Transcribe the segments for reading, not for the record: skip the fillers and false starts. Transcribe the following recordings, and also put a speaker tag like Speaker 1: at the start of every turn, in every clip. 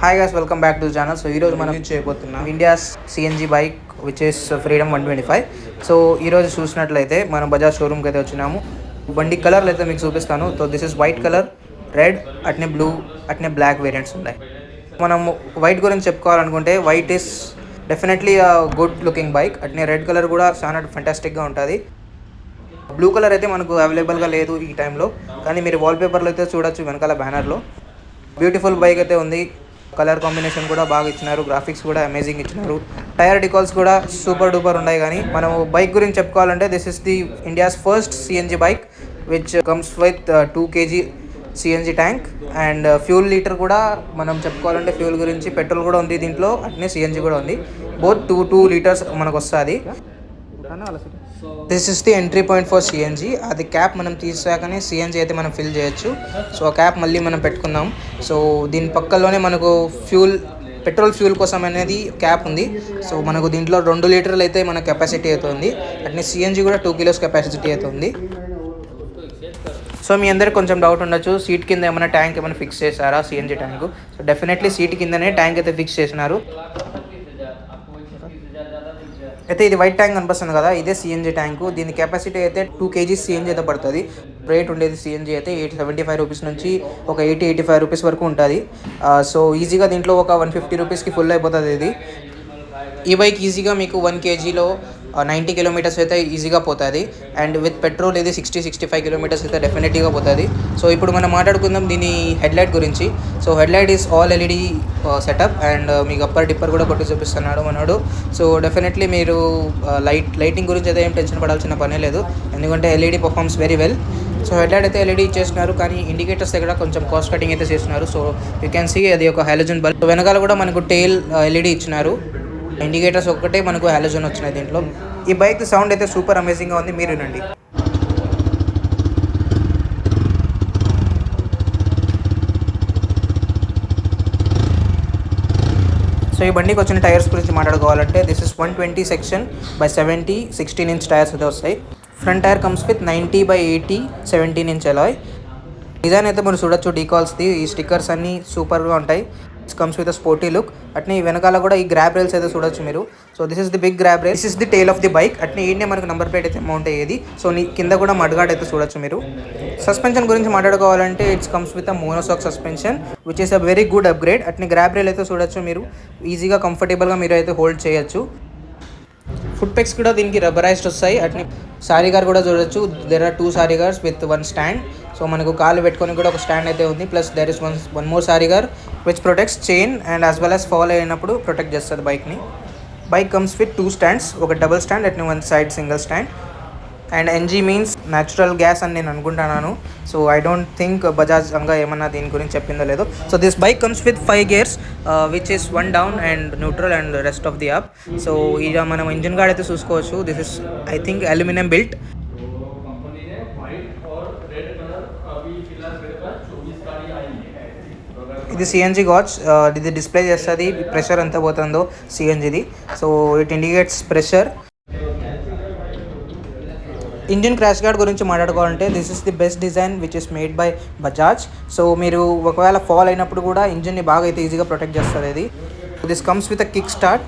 Speaker 1: Hi guys, welcome back to channel. So ఈరోజు మనం use చేయబోతున్నాం India's CNG bike which is freedom 125. So ఈరోజు చూసినట్లయితే మనం బజాజ్ షోరూమ్కి అయితే వచ్చినాము. బండి కలర్లు అయితే మీకు చూపిస్తాను. So this is white colour, red, అట్నే బ్లూ, అట్నే బ్లాక్ వేరియంట్స్ ఉన్నాయి. మనం వైట్ గురించి చెప్పుకోవాలనుకుంటే white is definitely good looking bike. అట్నే రెడ్ కలర్ కూడా చాలా ఫెంటాస్టిక్గా ఉంటుంది. బ్లూ కలర్ అయితే మనకు అవైలబుల్గా లేదు ఈ టైంలో, కానీ మీరు వాల్పేపర్లో అయితే చూడొచ్చు వెనకాల బ్యానర్లో. బ్యూటిఫుల్ బైక్ అయితే ఉంది. కలర్ కాంబినేషన్ కూడా బాగా ఇచ్చినారు, గ్రాఫిక్స్ కూడా అమేజింగ్ ఇచ్చినారు. టైర్ డికాల్స్ కూడా సూపర్ డూపర్ ఉన్నాయి. కానీ మనం బైక్ గురించి చెప్పుకోవాలంటే this is the India's first CNG bike which comes with 2 kg CNG tank and fuel litre కూడా మనం చెప్పుకోవాలంటే ఫ్యూల్ గురించి పెట్రోల్ కూడా ఉంది దీంట్లో, అట్నే సిఎన్జి కూడా ఉంది. బోత్ 2 liters మనకు వస్తుంది. This is the entry point for CNG. అది క్యాప్ మనం తీసాకనే సిఎన్జి అయితే మనం ఫిల్ చేయొచ్చు. సో ఆ క్యాప్ మళ్ళీ మనం పెట్టుకుందాం. సో దీని పక్కలోనే మనకు పెట్రోల్ ఫ్యూల్ కోసం అనేది క్యాప్ ఉంది. సో మనకు దీంట్లో 2 లీటర్లు అయితే మన కెపాసిటీ అవుతుంది. అట్నే సిఎన్జి కూడా 2 kilos కెపాసిటీ అవుతుంది. సో మీ అందరికి కొంచెం డౌట్ ఉండొచ్చు, సీట్ కింద ఏమైనా ట్యాంక్ ఏమైనా ఫిక్స్ చేశారా CNG tank. So definitely seat కిందనే ట్యాంక్ అయితే ఫిక్స్ చేసినారు. అయితే ఇది వైట్ ట్యాంక్ కనిపిస్తుంది కదా, ఇదే సిఎన్జి ట్యాంకు. దీని కెపాసిటీ అయితే 2 kg సిఎన్జి అయితే పడుతుంది. రేట్ ఉండేది సిఎన్జి అయితే 75 రూపీస్ నుంచి ఒక 80-85 రూపీస్ వరకు ఉంటుంది. సో ఈజీగా దీంట్లో ఒక 150 రూపీస్కి ఫుల్ అయిపోతుంది ఇది. ఈ బైక్ ఈజీగా మీకు 1 kgలో 90 kilometers అయితే ఈజీగా పోతుంది. అండ్ విత్ పెట్రోల్ ఇది 60-65 kilometers అయితే డెఫినెట్గా పోతుంది. సో ఇప్పుడు మనం మాట్లాడుకుందాం దీని హెడ్లైట్ గురించి. So headlight is all LED setup and మీకు అప్పర్ డిప్పర్ కూడా కొట్టి చూపిస్తున్నాడు మనోడు. సో డెఫినెట్లీ మీరు లైటింగ్ గురించి అయితే ఏం టెన్షన్ పడాల్సిన పనే లేదు, ఎందుకంటే LED performs very well. So headlight అయితే ఎల్ఈడి ఇచ్చేసినారు, కానీ ఇండికేటర్స్ దగ్గర కొంచెం కాస్ట్ కటింగ్ అయితే చేస్తున్నారు. సో యూ క్యాన్ సీ అది ఒక హాలోజన్ బల్బ్. వెనకాల కూడా మనకు టెయిల్ ఎల్ఈడి ఇచ్చినారు. ఇండికేటర్స్ ఒక్కటే మనకు హాలోజన్ వచ్చినాయి దీంట్లో. ఈ బైక్ సౌండ్ అయితే సూపర్ అమేజింగ్గా ఉంది, మీరు వినండి. సో ఈ బండికి వచ్చిన టైర్స్ గురించి మాట్లాడుకోవాలంటే this is 120 section by 70 16-inch tyres అయితే వస్తాయి. Front tyre comes with 90/80 17-inch alloy. Design అయితే మీరు చూడొచ్చు డీకాల్స్ది. ఈ స్టిక్కర్స్ అన్నీ సూపర్గా ఉంటాయి. It's comes with a sporty look. అట్నే ఈ వెనకాల కూడా ఈ గ్రాబ్ రైల్స్ అయితే చూడొచ్చు మీరు. So this is the big grab rail, this is the tail of the bike. అట్నే ఈయనే మనకు నెంబర్ ప్లేట్ అయితే మౌంట్ అయ్యేది. సో కింద కూడా మడ్గార్డ్ అయితే చూడొచ్చు మీరు. సస్పెన్షన్ గురించి మాట్లాడుకోవాలంటే it's comes with a monoshock suspension which is a very good upgrade. అట్నే గ్రాబ్ రైల్ అయితే చూడొచ్చు మీరు, ఈజీగా కంఫర్టబుల్గా మీరు అయితే హోల్డ్ చేయొచ్చు. ఫుట్ పెక్స్ కూడా దీనికి రబ్బరైజ్డ్ వస్తాయి. అట్నే సారీ గార్ కూడా చూడొచ్చు. There are 2 sari guards with 1 stand. So మనకు కాలు పెట్టుకొని కూడా ఒక స్టాండ్ అయితే ఉంది. Plus there is one more sari guard which protects chain and as well as fall అయినప్పుడు ప్రొటెక్ట్ చేస్తుంది బైక్ని. బైక్ కమ్స్ విత్ 2 stands, ఒక డబుల్ స్టాండ్ అట్నే 1 side single stand. And N G means natural gas అని నేను అనుకుంటున్నాను. So I don't think Bajaj అంగా ఏమన్నా దీని గురించి చెప్పిందో లేదో. So this bike comes with 5 gears which is 1 down and neutral and rest of the up. So ఇక మనం ఇంజిన్ గార్డ్ అయితే చూసుకోవచ్చు. This is I think aluminium built. ఇది సిఎన్జి గాడ్స్. ఇది డిస్ప్లే చేస్తుంది ప్రెషర్ ఎంత పోతుందో సిఎన్జిది. So it indicates pressure. Engine crash guard గురించి మాట్లాడుకోవాలంటే this is the best design which is made by Bajaj. So మీరు ఒకవేళ ఫాల్ అయినప్పుడు కూడా ఇంజిన్ని బాగా అయితే ఈజీగా ప్రొటెక్ట్ చేస్తుంది ఇది. This comes with a kick start.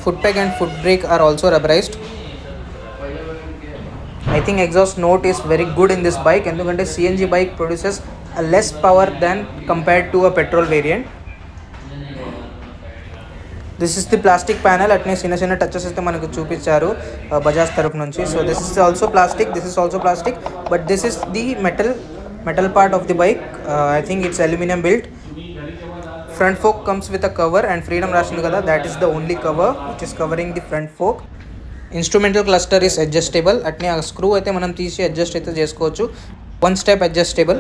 Speaker 1: Foot peg and foot break are also rubberised. I think exhaust note is very good in this bike, ఎందుకంటే CNG bike produces a less power than compared to a petrol variant. This is the plastic panel. అట్నే చిన్న touches అయితే మనకు చూపించారు బజాజ్ తరపు నుంచి. So this is also plastic, this is also plastic, but this is the metal part of the bike. I think it's aluminum built. Front fork comes with a cover and freedom రాసింది కదా, that is the only cover which is covering the front fork. Instrumental cluster is adjustable. అట్నే ఆ screw అయితే మనం తీసి adjust అయితే చేసుకోవచ్చు. 1 step adjustable.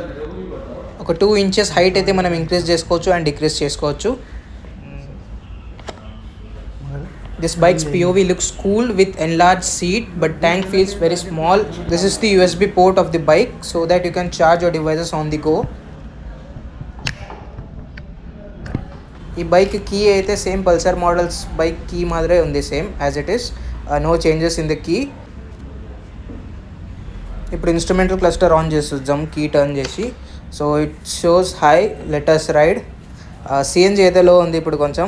Speaker 1: ఒక 2 inches హైట్ అయితే మనం ఇంక్రీజ్ చేసుకోవచ్చు అండ్ డిక్రీజ్ చేసుకోవచ్చు. This bikes POV looks cool with enlarge seat but tank feels very small. This is the USB port of the bike so that you can charge your devices on the go. ఈ bike key అయితే same Pulsar models bike key మాదిరే ఉంది, same as it is. No changes in the key. ఇప్పుడు instrumental cluster on చేసి చూద్దాం, key turn చేసి. So it shows high, let's ride. CNG అయితే low ఉంది ఇప్పుడు కొంచెం.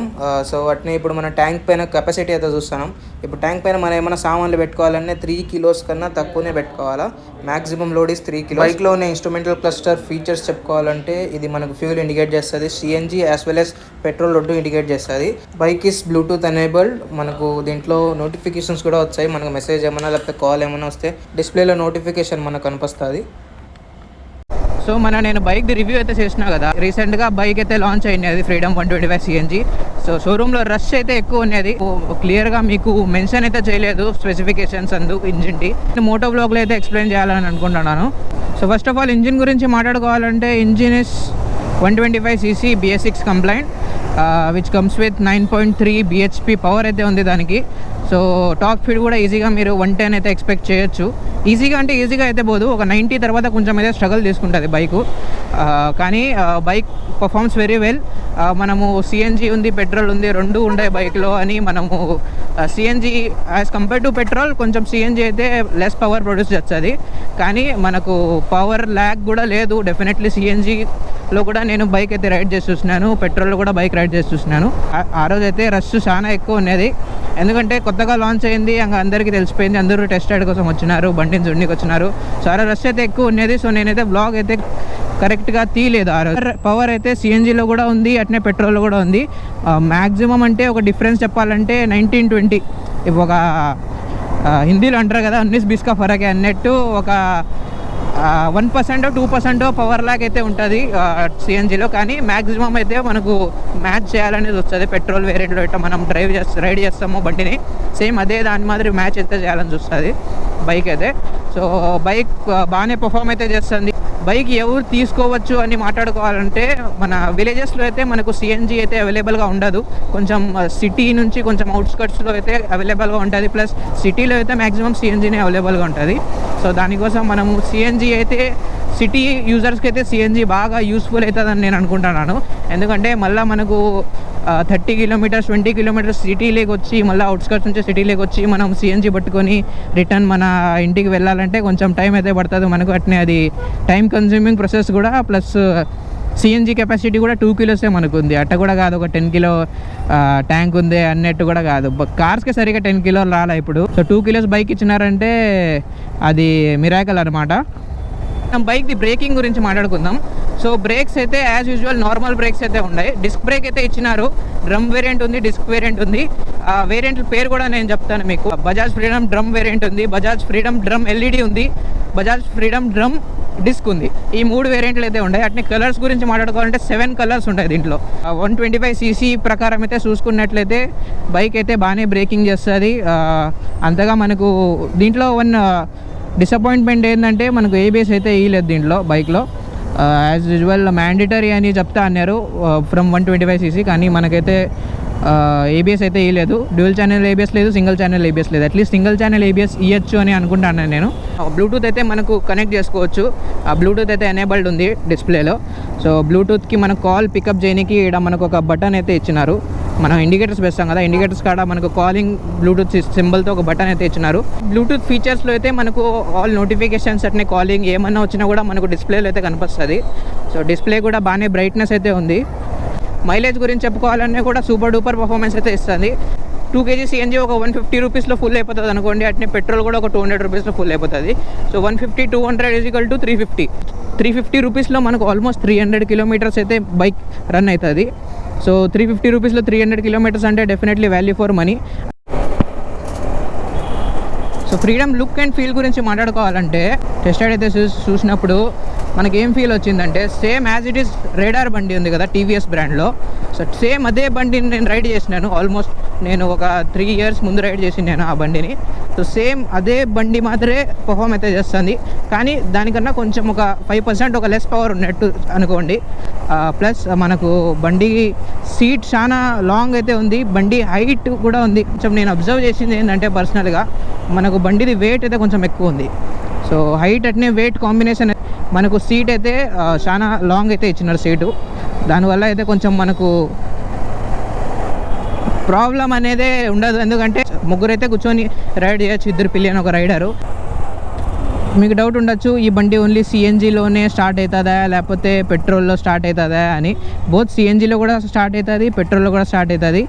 Speaker 1: సో వాటిని ఇప్పుడు మన ట్యాంక్ పైన కెపాసిటీ అయితే చూస్తున్నాం. ఇప్పుడు ట్యాంక్ పైన మనం ఏమైనా సామాన్లు పెట్టుకోవాలనే 3 kilos కన్నా తక్కువనే పెట్టుకోవాలా. Maximum load is 3 kilos. బైక్లో ఉన్న ఇన్స్ట్రుమెంటల్ క్లస్టర్ ఫీచర్స్ చెప్పుకోవాలంటే ఇది మనకు ఫ్యూల్ ఇండికేట్ చేస్తుంది, CNG as well as petrol రెండు ఇండికేట్ చేస్తుంది. Bike is Bluetooth enabled. మనకు దీంట్లో నోటిఫికేషన్స్ కూడా వచ్చాయి. మనకు మెసేజ్ ఏమైనా లేకపోతే కాల్ ఏమైనా వస్తే డిస్ప్లేలో నోటిఫికేషన్ మనకు కనిపిస్తుంది.
Speaker 2: సో నేను బైక్ది రివ్యూ అయితే చేసినా కదా, రీసెంట్గా బైక్ అయితే లాంచ్ అయింది, అది ఫ్రీడమ్ 125 CNG. సో షోరూంలో రష్ అయితే ఎక్కువ ఉన్నది. క్లియర్గా మీకు మెన్షన్ అయితే చేయలేదు స్పెసిఫికేషన్స్ అందుకు ఇంజిన్ది. మోటో బ్లాగ్లో అయితే ఎక్స్ప్లెయిన్ చేయాలని అనుకుంటున్నాను. So first of all engine గురించి మాట్లాడుకోవాలంటే, engine is 125cc BS6 complaint, which comes with 9.3 bhp power అయితే ఉంది దానికి. సో టాప్ స్పీడ్ కూడా ఈజీగా మీరు 110 అయితే ఎక్స్పెక్ట్ చేయొచ్చు. ఈజీగా అంటే ఈజీగా అయితే పోదు, ఒక 90 తర్వాత కొంచెం అయితే స్ట్రగుల్ తీసుకుంటుంది బైకు. కానీ బైక్ పర్ఫార్మ్స్ వెరీ వెల్. మనము సిఎన్జీ ఉంది, పెట్రోల్ ఉంది, రెండు ఉంటాయి బైక్లో అని మనము CNG as compare to petrol కొంచెం సిఎన్జీ అయితే లెస్ పవర్ ప్రొడ్యూస్ చేస్తుంది. కానీ మనకు పవర్ ల్యాగ్ కూడా లేదు. డెఫినెట్లీ సిఎన్జీలో కూడా నేను బైక్ అయితే రైడ్ చేసి చూసినాను, పెట్రోల్లో కూడా బైక్ రైడ్ చేసి చూసినాను. ఆ రోజు అయితే రష్ చాలా ఎక్కువ ఉన్నది, ఎందుకంటే కొత్తగా లాంచ్ అయింది, ఇంకా అందరికీ తెలిసిపోయింది, అందరూ టెస్ట్ రైడ్ కోసం వచ్చినారు, బండిని చూడడానికి వచ్చినారు. చాలా రష్ అయితే ఎక్కువ ఉన్నది. సో నేనైతే బ్లాగ్ అయితే కరెక్ట్గా తీయలేదు. ఆ రోజు పవర్ అయితే సిఎన్జీలో కూడా ఉంది, అట్నే పెట్రోల్లో కూడా ఉంది. మ్యాక్సిమం అంటే ఒక డిఫరెన్స్ చెప్పాలంటే 19-20. ఒక హిందీలో అంటారు కదా, 19-20 का फर्क है అన్నట్టు ఒక 1% 2% పవర్ ల్యాగ్ అయితే ఉంటుంది సిఎన్జీలో. కానీ మ్యాక్సిమం అయితే మనకు మ్యాచ్ చేయాలనేది వస్తుంది. పెట్రోల్ వేరియంట్లో ఇట్లా మనం రైడ్ చేస్తాము బండిని, సేమ్ అదే దాని మాదిరి మ్యాచ్ అయితే చేయాలని చూస్తుంది బైక్ అయితే. సో బైక్ బాగానే పర్ఫామ్ అయితే చేస్తుంది. బైక్ ఎవరు తీసుకోవచ్చు అని మాట్లాడుకోవాలంటే, మన విలేజెస్లో అయితే మనకు సిఎన్జీ అయితే అవైలబుల్గా ఉండదు. కొంచెం సిటీ నుంచి కొంచెం అవుట్స్కట్స్లో అయితే అవైలబుల్గా ఉంటుంది, ప్లస్ సిటీలో అయితే మ్యాక్సిమం సిఎన్జీనే అవైలబుల్గా ఉంటుంది. సో దానికోసం మనము సిఎన్జీ అయితే సిటీ యూజర్స్కి అయితే సిఎన్జీ బాగా యూస్ఫుల్ అవుతుందని నేను అనుకుంటున్నాను. ఎందుకంటే మళ్ళీ మనకు 30 kilometers 20 kilometers సిటీలోకి వచ్చి, మళ్ళీ అవుట్స్కట్స్ నుంచి సిటీలోకి వచ్చి మనం సిఎన్జీ పట్టుకొని రిటర్న్ మన ఇంటికి వెళ్ళాలంటే కొంచెం టైం అయితే పడుతుంది మనకు. అట్నే అది టైం కన్జ్యూమింగ్ ప్రాసెస్ కూడా. ప్లస్ సిఎన్జీ కెపాసిటీ కూడా 2 kilos మనకు ఉంది, అట్ట కూడా కాదు ఒక 10 kilo ట్యాంక్ ఉంది అన్నట్టు కూడా కాదు. కార్స్కి సరిగా 10 kilos రాలే ఇప్పుడు. సో 2 kilos బైక్ ఇచ్చినారంటే అది మిరాకల్ అనమాట. బైక్ది బ్రేకింగ్ గురించి మాట్లాడుకుందాం. సో బ్రేక్స్ అయితే యాజ్ యూజువల్ నార్మల్ బ్రేక్స్ అయితే ఉన్నాయి. డిస్క్ బ్రేక్ అయితే ఇచ్చినారు, డ్రమ్ వేరియంట్ ఉంది, డిస్క్ వేరియంట్ ఉంది. ఆ వేరియంట్ పేరు కూడా నేను చెప్తాను మీకు. బజాజ్ ఫ్రీడమ్ డ్రమ్ వేరియంట్ ఉంది, బజాజ్ ఫ్రీడమ్ డ్రమ్ ఎల్ఈడి ఉంది, బజాజ్ ఫ్రీడమ్ డ్రమ్ డిస్క్ ఉంది. ఈ 3 వేరియంట్లు అయితే ఉన్నాయి. అట్నే కలర్స్ గురించి మాట్లాడుకోవాలంటే 7 కలర్స్ ఉంటాయి దీంట్లో. 125cc ప్రకారం అయితే చూసుకున్నట్లయితే బైక్ అయితే బాగానే బ్రేకింగ్ చేస్తుంది. అంతగా మనకు దీంట్లో డిసప్పాయింట్మెంట్ ఏంటంటే మనకు ఏబిఎస్ అయితే వేయలేదు దీంట్లో బైక్లో. యాజ్ యూజువల్ మ్యాండేటరీ అని చెప్తా అన్నారు ఫ్రమ్ 125cc, కానీ మనకైతే ఏబిఎస్ అయితే వేయలేదు. డ్యూయల్ ఛానల్ ఏబిఎస్ లేదు, సింగిల్ ఛానల్ ఏబిఎస్ లేదు. అట్లీస్ట్ సింగిల్ ఛానల్ ఏబిఎస్ ఇవ్వచ్చు అని అనుకుంటాను నేను. బ్లూటూత్ అయితే మనకు కనెక్ట్ చేసుకోవచ్చు, ఆ బ్లూటూత్ అయితే ఎనేబుల్డ్ ఉంది డిస్ప్లేలో. సో బ్లూటూత్కి మనకు కాల్ పికప్ చేయడానికి ఇక్కడ మనకు ఒక బటన్ అయితే ఇచ్చినారు. మనం ఇండికేటర్స్ వేస్తాం కదా, ఇండికేటర్స్ కాడ మనకు కాలింగ్ బ్లూటూత్ సింబల్తో ఒక బటన్ అయితే ఇచ్చినారు. బ్లూటూత్ ఫీచర్స్లో అయితే మనకు ఆల్ నోటిఫికేషన్స్ అట్నే కాలింగ్ ఏమన్నా వచ్చినా కూడా మనకు డిస్ప్లేలో అయితే కనిపిస్తుంది. సో డిస్ప్లే కూడా బాగానే బ్రైట్నెస్ అయితే ఉంది. మైలేజ్ గురించి చెప్పుకోవాలన్నా కూడా సూపర్ డూపర్ పర్ఫార్మెన్స్ అయితే ఇస్తుంది. 2 kg సిఎన్జీ ఒక 150 రూపీస్లో ఫుల్ అయిపోతుంది అనుకోండి. అట్నే పెట్రోల్ కూడా ఒక 200 రూపీస్లో ఫుల్ అయిపోతుంది. సో 150 200 = 350 రూపీస్లో మనకు ఆల్మోస్ట్ 300 kilometers అయితే బైక్ రన్ అవుతుంది. సో 350 రూపీస్లో 300 kilometers అంటే definitely value for money. So freedom look and feel గురించి మాట్లాడుకోవాలంటే, టెస్ట్ రైడ్ అయితే చూసినప్పుడు మనకి ఏం ఫీల్ వచ్చిందంటే, same as it is radar బండి ఉంది కదా టీవీఎస్ బ్రాండ్లో. సో సేమ్ అదే బండిని నేను రైడ్ చేసినాను. ఆల్మోస్ట్ నేను ఒక 3 years ముందు రైడ్ చేసినాను ఆ బండిని. సో సేమ్ అదే బండి మాత్రమే పర్ఫామ్ అయితే చేస్తుంది, కానీ దానికన్నా కొంచెం ఒక 5% ఒక లెస్ పవర్ ఉన్నట్టు అనుకోండి. ప్లస్ మనకు బండి సీట్ చాలా లాంగ్ అయితే ఉంది, బండి హైట్ కూడా ఉంది. కొంచెం నేను అబ్జర్వ్ చేసింది ఏంటంటే పర్సనల్గా మనకు బండిది వెయిట్ అయితే కొంచెం ఎక్కువ ఉంది. సో హైట్ అట్నే వెయిట్ కాంబినేషన్ మనకు సీట్ అయితే చాలా లాంగ్ అయితే ఇచ్చినారు సీటు. దానివల్ల అయితే కొంచెం మనకు ప్రాబ్లం అనేదే ఉండదు, ఎందుకంటే ముగ్గురు అయితే కూర్చొని రైడ్ చేయొచ్చు, 2 పిల్లి అని ఒక రైడరు. మీకు డౌట్ ఉండొచ్చు, ఈ బండి ఓన్లీ సిఎన్జిలోనే స్టార్ట్ అవుతుందా లేకపోతే పెట్రోల్లో స్టార్ట్ అవుతుందా అని. బోత్ సిఎన్జిలో కూడా స్టార్ట్ అవుతుంది, పెట్రోల్లో కూడా స్టార్ట్ అవుతుంది.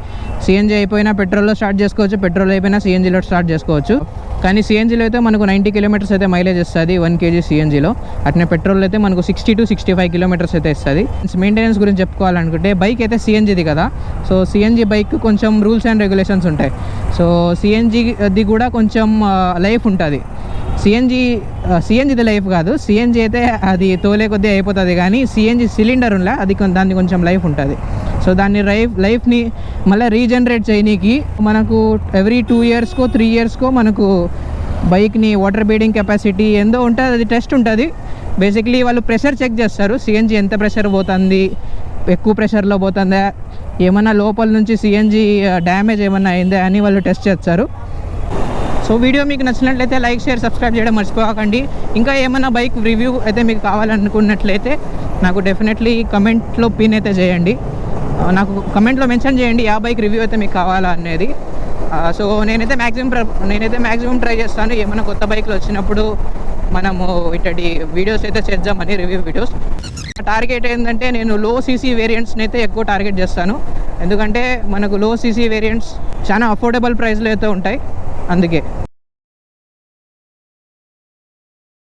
Speaker 2: సిఎన్జి అయిపోయినా పెట్రోల్లో స్టార్ట్ చేసుకోవచ్చు, పెట్రోల్ అయిపోయినా సిఎన్జిలో స్టార్ట్ చేసుకోవచ్చు. కానీ సిఎన్జిలో అయితే మనకు 90 కిలోమీటర్స్ అయితే మైలేజ్ ఇస్తుంది 1 kg సిఎన్జిలో. అట్నే పెట్రోల్ అయితే మనకు 60 to 65 కిలోమీటర్స్ అయితే ఇస్తుంది. మెయింటెనెన్స్ గురించి చెప్పుకోవాలనుకుంటే బైక్ అయితే సిఎన్జిది కదా, సో సిఎన్జి బైక్ కొంచెం రూల్స్ అండ్ రెగ్యులేషన్స్ ఉంటాయి. సో సిఎన్జిది కూడా కొంచెం లైఫ్ ఉంటుంది. సిఎన్జిది లైఫ్ కాదు, సిఎన్జి అయితే అది తోలే కొద్దీ అయిపోతుంది, కానీ సిఎన్జి సిలిండర్ ఉందా అది దాన్ని కొంచెం లైఫ్ ఉంటుంది. సో దాన్ని లైఫ్ని మళ్ళీ రీజనరేట్ చేయనీకి మనకు ఎవ్రీ 2 yearsకో 3 yearsకో మనకు బైక్ని వాటర్ బీడింగ్ కెపాసిటీ ఎంతో ఉంటుంది, అది టెస్ట్ ఉంటుంది. బేసిక్లీ వాళ్ళు ప్రెషర్ చెక్ చేస్తారు, సిఎన్జి ఎంత ప్రెషర్ పోతుంది, ఎక్కువ ప్రెషర్లో పోతుందా, ఏమన్నా లోపల నుంచి సిఎన్జి డ్యామేజ్ ఏమన్నా అయిందా అని వాళ్ళు టెస్ట్ చేస్తారు. సో వీడియో మీకు నచ్చినట్లయితే లైక్, షేర్, సబ్స్క్రైబ్ చేయడం మర్చిపోకండి. ఇంకా ఏమైనా బైక్ రివ్యూ అయితే మీకు కావాలనుకున్నట్లయితే నాకు డెఫినెట్లీ కమెంట్లో పిన్ అయితే చేయండి, నాకు కమెంట్లో మెన్షన్ చేయండి ఆ బైక్ రివ్యూ అయితే మీకు కావాలా అనేది. సో నేనైతే మ్యాక్సిమం ట్రై చేస్తాను, ఏమైనా కొత్త బైక్లు వచ్చినప్పుడు మనము ఇట్టడి వీడియోస్ అయితే చేద్దామని, రివ్యూ వీడియోస్. టార్గెట్ ఏంటంటే నేను లో సీసీ వేరియంట్స్ని అయితే ఎక్కువ టార్గెట్ చేస్తాను, ఎందుకంటే మనకు లో సీసీ వేరియంట్స్ చాలా అఫోర్డబుల్ ప్రైస్లో అయితే ఉంటాయి, అందుకే.